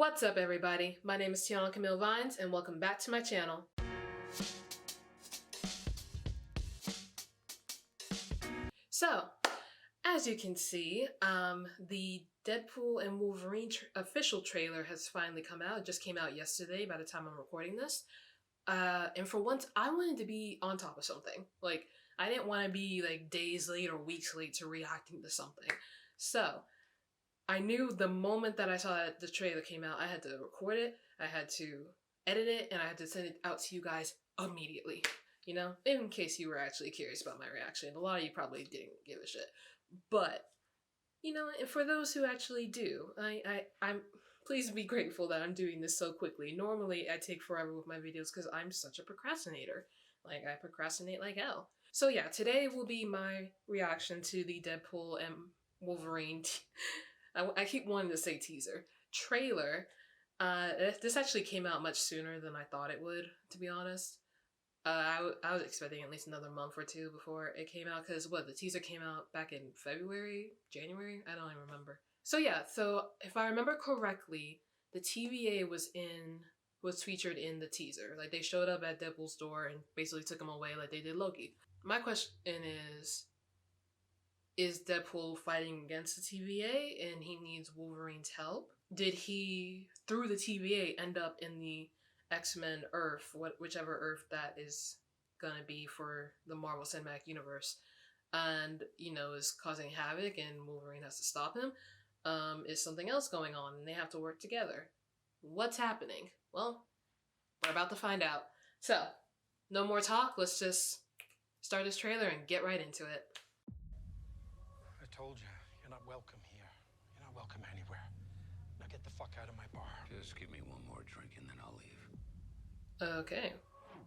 What's up, everybody? My name is Tiana Camille Vines, and welcome back to my channel. So, as you can see, the Deadpool and Wolverine official trailer has finally come out. It just came out yesterday by the time I'm recording this. And for once, I wanted to be on top of something. Like, I didn't want to be like days late or weeks late to reacting to something. So, I knew the moment that I saw that the trailer came out, I had to record it, I had to edit it, and I had to send it out to you guys immediately. You know, in case you were actually curious about my reaction. A lot of you probably didn't give a shit. But, you know, and for those who actually do, I'm please be grateful that I'm doing this so quickly. Normally, I take forever with my videos because I'm such a procrastinator. Like, I procrastinate like hell. So yeah, today will be my reaction to the Deadpool and Wolverine I keep wanting to say teaser. Trailer. This actually came out much sooner than I thought it would, to be honest. I was expecting at least another month or two before it came out, because the teaser came out back in February? January? I don't even remember. So yeah, so if I remember correctly, the TVA was featured in the teaser. Like, they showed up at Deadpool's door and basically took him away like they did Loki. My question is Deadpool fighting against the TVA and he needs Wolverine's help? Did he, through the TVA, end up in the X-Men Earth, whichever Earth that is gonna be for the Marvel Cinematic Universe, and, you know, is causing havoc and Wolverine has to stop him? Is something else going on and they have to work together? What's happening? Well, we're about to find out. So, no more talk, let's just start this trailer and get right into it. I told you, you're not welcome here. You're not welcome anywhere. Now get the fuck out of my bar. Just give me one more drink and then I'll leave. Okay.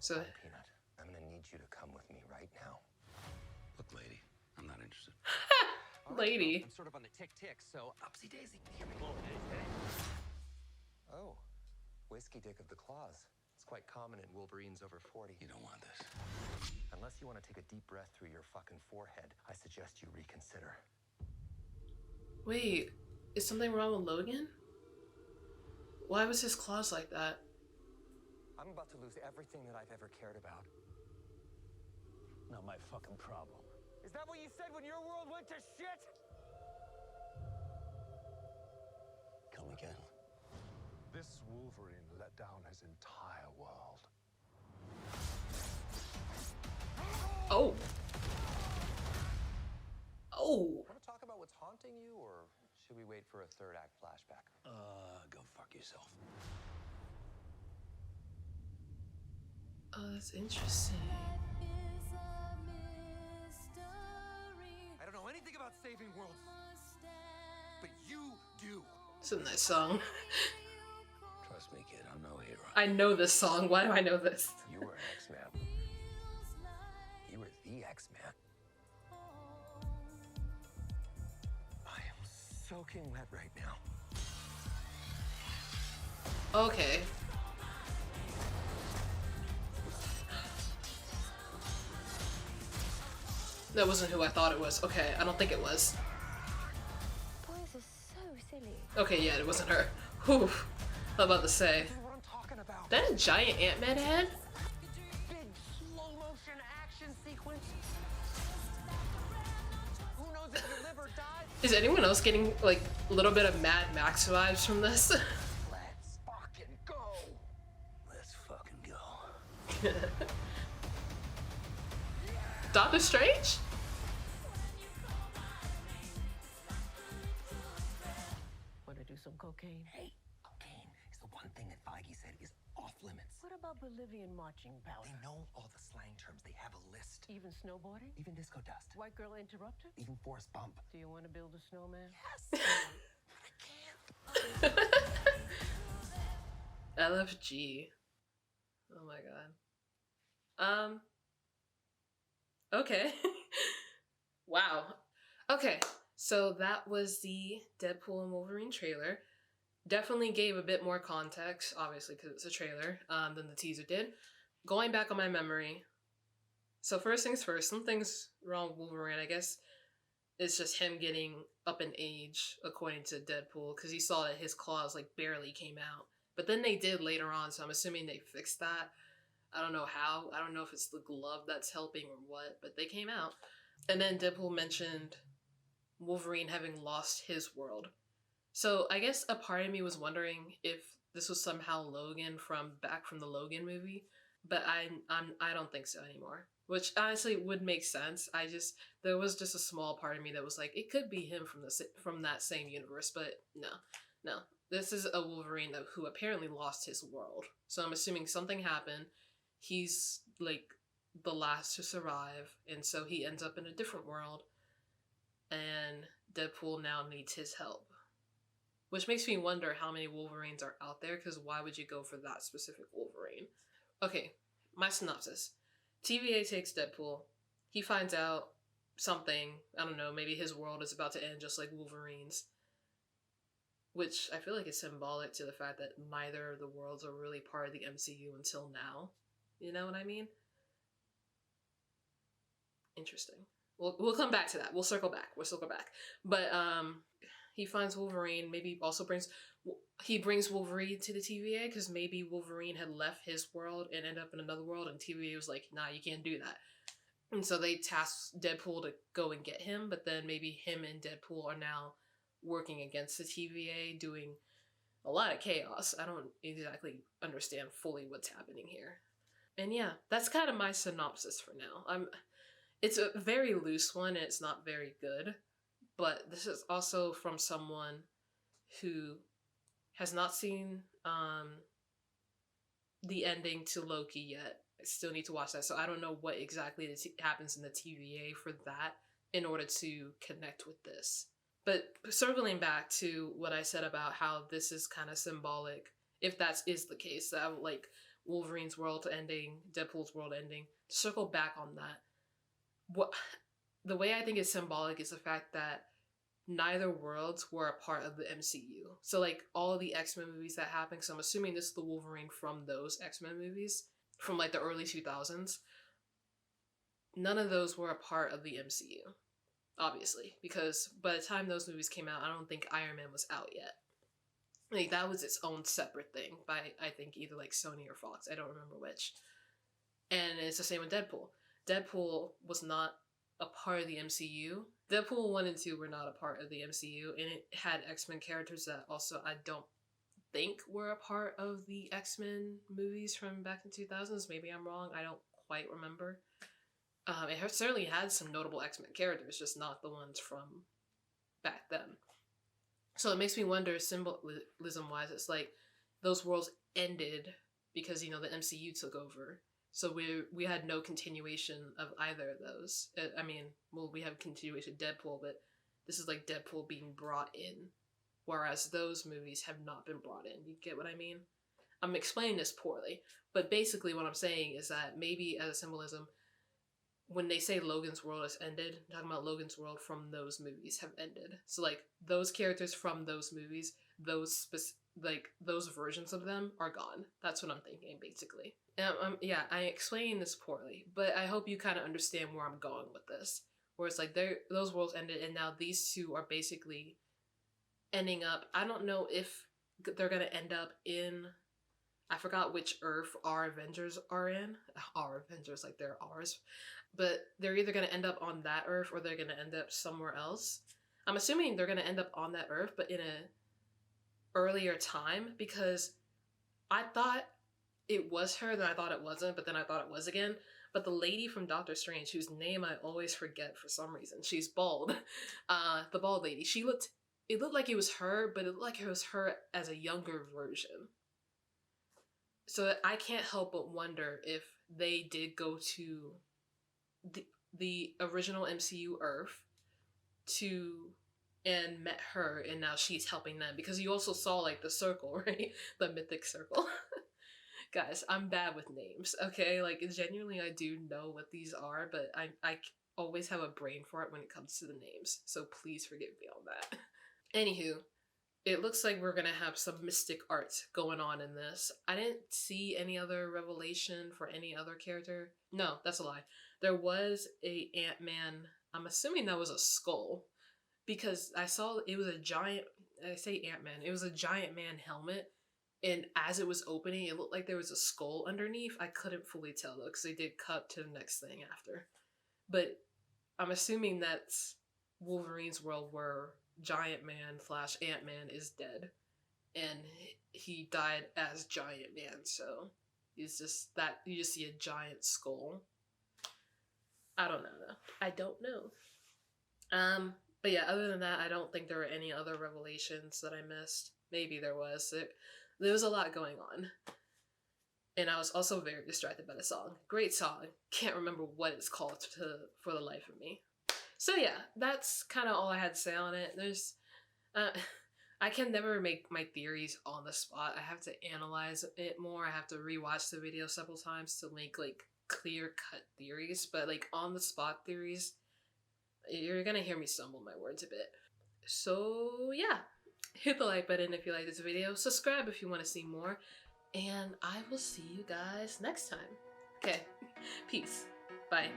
So, Peanut, I'm gonna need you to come with me right now. Look, lady, I'm not interested. lady. I'm sort of on the tick, so upsy daisy. Here we go. Oh, whiskey dick of the claws. It's quite common in Wolverines over 40. You don't want this. Unless you want to take a deep breath through your fucking forehead, I suggest you reconsider. Wait, is something wrong with Logan? Why was his claws like that? I'm about to lose everything that I've ever cared about. Not my fucking problem. Is that what you said when your world went to shit? Come again. This Wolverine let down his entire world. Oh. Oh. Want to talk about what's haunting you, or should we wait for a third act flashback? Go fuck yourself. Oh, that's interesting. I don't know anything about saving worlds, but you do. It's a nice song. Trust me, kid, I'm no hero. I know this song. Why do I know this? You were an X-Man. You were the X-Man. I am soaking wet right now. Okay. That wasn't who I thought it was. Okay, I don't think it was. Boys are so silly. Okay, yeah, it wasn't her. Whew. I'm about to say. This is what I'm talking about. That a giant Ant-Man head? Big slow motion action sequence. Who knows if you live or die? Is anyone else getting, like, a little bit of Mad Max vibes from this? Let's fucking go. Let's fucking go. Doctor Strange? Want to do some cocaine? Hey, cocaine is the one thing that Feige said is off limits. What about Bolivian marching powder? They know all the slang terms. They have a list. Even snowboarding? Even disco dust. White girl interrupter? Even forest bump. Do you want to build a snowman? Yes. I can't. LFG. Oh my god. Okay. Wow. Okay, so that was the Deadpool and Wolverine trailer. Definitely gave a bit more context, obviously, because it's a trailer, than the teaser did. Going back on my memory. So first things first, some things wrong with Wolverine, I guess. It's just him getting up in age, according to Deadpool, because he saw that his claws like barely came out. But then they did later on, so I'm assuming they fixed that. I don't know how. I don't know if it's the glove that's helping or what, but they came out. And then Deadpool mentioned Wolverine having lost his world. So I guess a part of me was wondering if this was somehow Logan from the Logan movie, but I don't think so anymore. Which honestly would make sense. There was just a small part of me that was like, it could be him from that same universe, but no. This is a Wolverine who apparently lost his world. So I'm assuming something happened. He's like the last to survive, and so he ends up in a different world, and Deadpool now needs his help. Which makes me wonder how many Wolverines are out there, because why would you go for that specific Wolverine? Okay, my synopsis. TVA takes Deadpool. He finds out something, I don't know, maybe his world is about to end just like Wolverine's. Which I feel like is symbolic to the fact that neither of the worlds are really part of the MCU until now. You know what I mean? Interesting. We'll come back to that. We'll circle back. But he finds Wolverine, maybe also brings Wolverine to the TVA, because maybe Wolverine had left his world and ended up in another world, and TVA was like, nah, you can't do that. And so they tasked Deadpool to go and get him, but then maybe him and Deadpool are now working against the TVA, doing a lot of chaos. I don't exactly understand fully what's happening here. And yeah, that's kind of my synopsis for now. It's a very loose one, and it's not very good, but this is also from someone who has not seen the ending to Loki yet. I still need to watch that, so I don't know what exactly happens in the TVA for that in order to connect with this. But circling back to what I said about how this is kind of symbolic, if that is the case, that like Wolverine's world ending, Deadpool's world ending, to circle back on that, the way I think it's symbolic is the fact that neither worlds were a part of the MCU. So like all of the X-Men movies that happened, so I'm assuming this is the Wolverine from those X-Men movies from like the early 2000s. None of those were a part of the MCU, obviously, because by the time those movies came out, I don't think Iron Man was out yet. Like that was its own separate thing by, I think, either like Sony or Fox. I don't remember which. And it's the same with Deadpool. Deadpool was not a part of the MCU. Deadpool 1 and 2 were not a part of the MCU, and it had X-Men characters that also I don't think were a part of the X-Men movies from back in 2000s. Maybe I'm wrong. I don't quite remember. It certainly had some notable X-Men characters, just not the ones from back then. So it makes me wonder, symbolism-wise, it's like those worlds ended because, you know, the MCU took over. So we had no continuation of either of those. I mean, well, we have continuation of Deadpool, but this is like Deadpool being brought in, whereas those movies have not been brought in. You get what I mean? I'm explaining this poorly, but basically what I'm saying is that maybe as a symbolism, when they say Logan's world has ended, I'm talking about Logan's world from those movies have ended. So like those characters from those movies, those versions of them are gone. That's what I'm thinking, basically. Yeah, I explained this poorly, but I hope you kind of understand where I'm going with this. Where it's like those worlds ended, and now these two are basically ending up. I don't know if they're gonna end up in. I forgot which Earth our Avengers are in. Our Avengers, like they're ours. But they're either gonna end up on that Earth or they're gonna end up somewhere else. I'm assuming they're gonna end up on that Earth, but in a earlier time, because I thought it was her, then I thought it wasn't, but then I thought it was again. But the lady from Doctor Strange, whose name I always forget for some reason, she's bald. The bald lady. It looked like it was her, but it looked like it was her as a younger version. So I can't help but wonder if they did go to the original MCU Earth and met her, and now she's helping them. Because you also saw like the circle, right? The mythic circle. Guys, I'm bad with names, okay? Like, genuinely, I do know what these are, but I always have a brain for it when it comes to the names, so please forgive me on that. Anywho, it looks like we're gonna have some mystic art going on in this. I didn't see any other revelation for any other character. No, that's a lie. There was a Ant-Man I'm assuming that was a skull because I saw it was a giant. I say Ant-Man. It was a giant man helmet, and as it was opening, it looked like there was a skull underneath. I couldn't fully tell though because they did cut to the next thing after. But I'm assuming that's Wolverine's world where Giant Man / Ant-Man is dead, and he died as Giant Man. So he's just that you just see a giant skull. I don't know though. I don't know. But yeah, other than that, I don't think there were any other revelations that I missed. Maybe there was. There was a lot going on. And I was also very distracted by the song. Great song. Can't remember what it's called for the life of me. So yeah, that's kind of all I had to say on it. There's, I can never make my theories on the spot. I have to analyze it more. I have to rewatch the video several times to make like clear cut theories. But like on the spot theories, you're gonna hear me stumble my words a bit. So yeah, hit the like button if you like this video. Subscribe if you want to see more. And I will see you guys next time. Okay, peace. Bye.